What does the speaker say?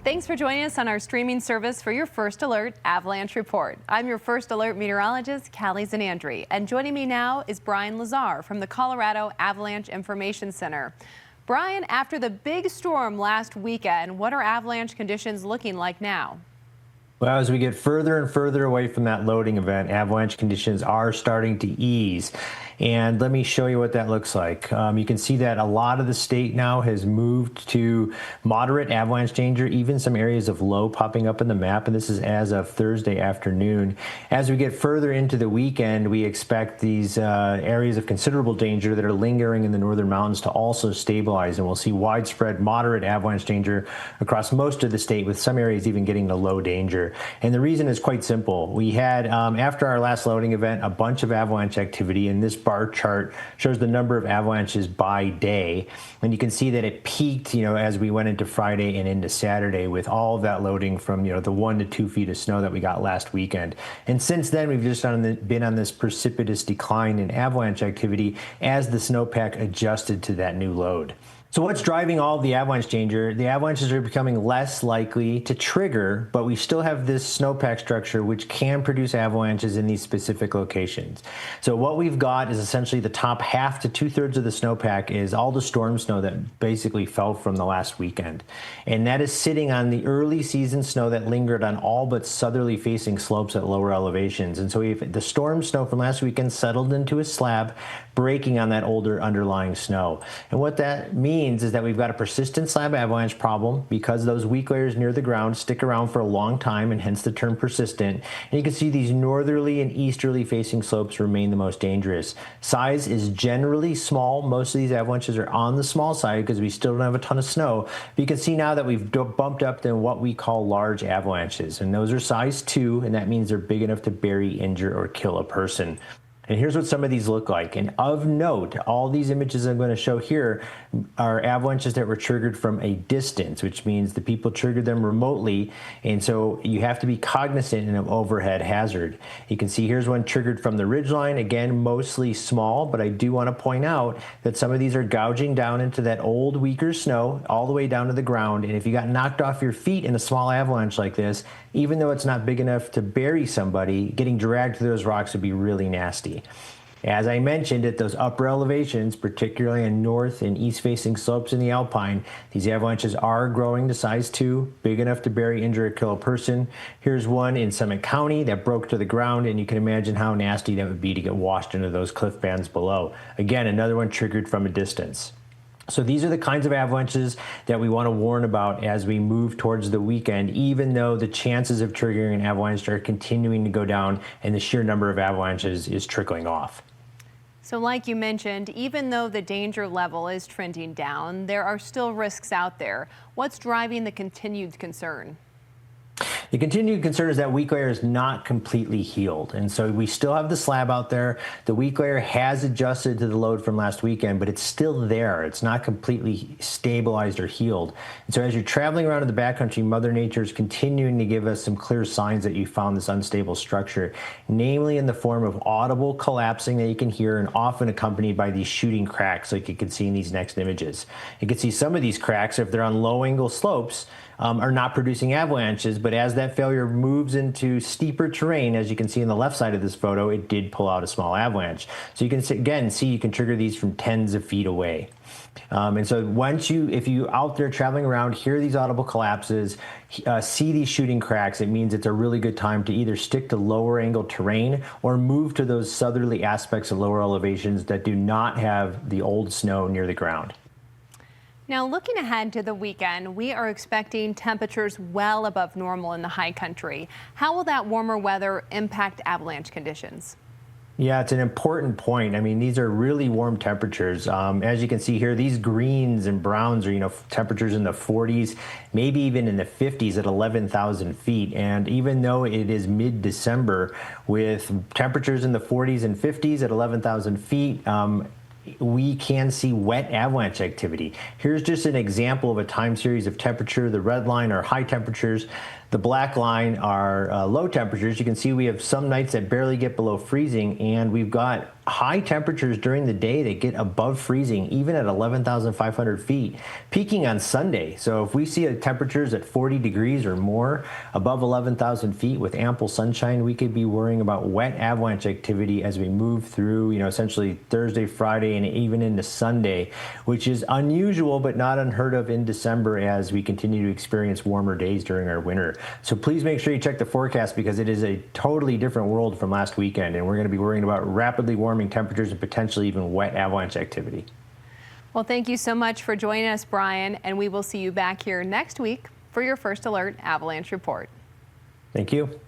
Thanks for joining us on our streaming service for your First Alert Avalanche Report. I'm your First Alert meteorologist, Callie Zanandri, and joining me now is Brian Lazar from the Colorado Avalanche Information Center. Brian, after the big storm last weekend, what are avalanche conditions looking like now? Well, as we get further and further away from that loading event, avalanche conditions are starting to ease. And let me show you what that looks like. You can see that a lot of the state now has moved to moderate avalanche danger, even some areas of low popping up in the map. And this is as of Thursday afternoon. As we get further into the weekend, we expect these areas of considerable danger that are lingering in the northern mountains to also stabilize. And we'll see widespread moderate avalanche danger across most of the state, with some areas even getting to low danger. And the reason is quite simple. We had, after our last loading event, a bunch of avalanche activity, and this bar chart shows the number of avalanches by day. And you can see that it peaked, as we went into Friday and into Saturday with all of that loading from, the 1 to 2 feet of snow that we got last weekend. And since then, we've just been on this precipitous decline in avalanche activity as the snowpack adjusted to that new load. So what's driving all of the avalanche danger? The avalanches are becoming less likely to trigger, but we still have this snowpack structure which can produce avalanches in these specific locations. So what we've got is essentially the top half to 2/3 of the snowpack is all the storm snow that basically fell from the last weekend. And that is sitting on the early season snow that lingered on all but southerly facing slopes at lower elevations. And so the storm snow from last weekend settled into a slab, breaking on that older underlying snow. And what that means is that we've got a persistent slab avalanche problem because those weak layers near the ground stick around for a long time, and hence the term persistent. And you can see these northerly and easterly facing slopes remain the most dangerous. Size is generally small. Most of these avalanches are on the small side because we still don't have a ton of snow. But you can see now that we've bumped up to what we call large avalanches, and those are size 2, and that means they're big enough to bury, injure, or kill a person. And here's what some of these look like. And of note, all these images I'm going to show here are avalanches that were triggered from a distance, which means the people triggered them remotely. And so you have to be cognizant of overhead hazard. You can see here's one triggered from the ridgeline, again, mostly small, but I do want to point out that some of these are gouging down into that old, weaker snow all the way down to the ground. And if you got knocked off your feet in a small avalanche like this, even though it's not big enough to bury somebody, getting dragged through those rocks would be really nasty. As I mentioned, at those upper elevations, particularly in north and east-facing slopes in the Alpine, these avalanches are growing to size 2, big enough to bury, injure, or kill a person. Here's one in Summit County that broke to the ground, and you can imagine how nasty that would be to get washed into those cliff bands below. Again, another one triggered from a distance. So these are the kinds of avalanches that we want to warn about as we move towards the weekend, even though the chances of triggering an avalanche are continuing to go down and the sheer number of avalanches is trickling off. So like you mentioned, even though the danger level is trending down, there are still risks out there. What's driving the continued concern? The continued concern is that weak layer is not completely healed. And so we still have the slab out there. The weak layer has adjusted to the load from last weekend, but it's still there. It's not completely stabilized or healed. And so as you're traveling around in the backcountry, Mother Nature is continuing to give us some clear signs that you found this unstable structure, namely in the form of audible collapsing that you can hear, and often accompanied by these shooting cracks like you can see in these next images. You can see some of these cracks, if they're on low angle slopes, are not producing avalanches, but as that failure moves into steeper terrain, as you can see in the left side of this photo, it did pull out a small avalanche. So you can again see you can trigger these from tens of feet away. And so if you out there traveling around, hear these audible collapses, see these shooting cracks, it means it's a really good time to either stick to lower angle terrain or move to those southerly aspects of lower elevations that do not have the old snow near the ground. Now, looking ahead to the weekend, we are expecting temperatures well above normal in the high country. How will that warmer weather impact avalanche conditions? Yeah, it's an important point. I mean, these are really warm temperatures. As you can see here, these greens and browns are, temperatures in the 40s, maybe even in the 50s at 11,000 feet. And even though it is mid-December with temperatures in the 40s and 50s at 11,000 feet, we can see wet avalanche activity. Here's just an example of a time series of temperature. The red line are high temperatures. The black line are low temperatures. You can see we have some nights that barely get below freezing, and we've got high temperatures during the day that get above freezing, even at 11,500 feet, peaking on Sunday. So if we see temperatures at 40 degrees or more above 11,000 feet with ample sunshine, we could be worrying about wet avalanche activity as we move through, essentially Thursday, Friday, and even into Sunday, which is unusual but not unheard of in December as we continue to experience warmer days during our winter. So please make sure you check the forecast, because it is a totally different world from last weekend, and we're going to be worrying about rapidly warming temperatures and potentially even wet avalanche activity. Well, thank you so much for joining us, Brian, and we will see you back here next week for your First Alert Avalanche Report. Thank you.